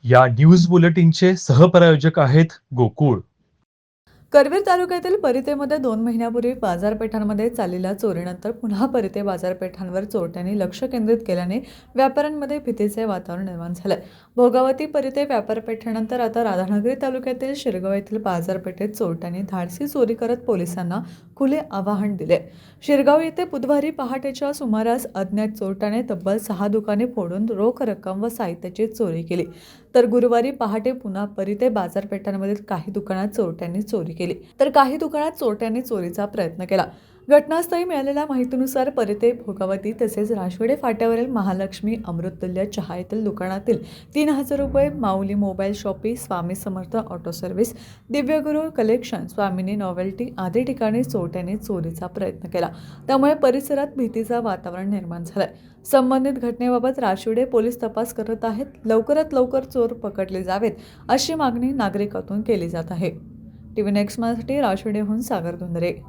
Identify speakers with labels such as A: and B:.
A: या न्यूज बुलेटिनचे सहप्रायोजक आहेत गोकुळ.
B: करवीर तालुक्यातील परितेमध्ये 2 महिन्यापूर्वी बाजारपेठांमध्ये चाललेल्या चोरीनंतर पुन्हा परिते बाजारपेठांवर चोरट्यांनी लक्ष केंद्रित केल्याने व्यापाऱ्यांमध्ये भीतीचे वातावरण निर्माण झालंय. भोगावती परिते व्यापारपेठेनंतर आता राधानगरी तालुक्यातील शिरगाव येथील बाजारपेठेत चोरट्यांनी धाडसी चोरी करत पोलिसांना खुले आवाहन दिले. शिरगाव येथे बुधवारी पहाटेच्या सुमारास अज्ञात चोरट्याने तब्बल 6 दुकाने फोडून रोख रक्कम व साहित्याची चोरी केली. तर गुरुवारी पहाटे पुन्हा परिते बाजारपेठांमधील काही दुकानात चोरट्यांनी चोरी केली, तर काही दुकानात चोरट्यांनी चोरीचा प्रयत्न केला. घटनास्थळी मिळालेल्या माहितीनुसार परिते, भोगावती तसेच राजवाडे फाट्यावरील महालक्ष्मी अमृततुल्य चहा येथील दुकानातील 3,000 रुपये, माऊली mobile shoppe, Swami Samarth auto service, दिव्यगुरू collection, स्वामिनी नॉवेल्टी आदी ठिकाणी चोरट्यांनी चोरीचा प्रयत्न केला. त्यामुळे परिसरात भीतीचा वातावरण निर्माण झालंय. संबंधित घटनेबाबत राजवाडे पोलीस तपास करत आहेत. लवकरात लवकर चोर पकडले जावेत अशी मागणी नागरिकातून केली जात आहे. टीव्ही नेक्स्ट साठी राजवाडेहून सागर धुंदरे.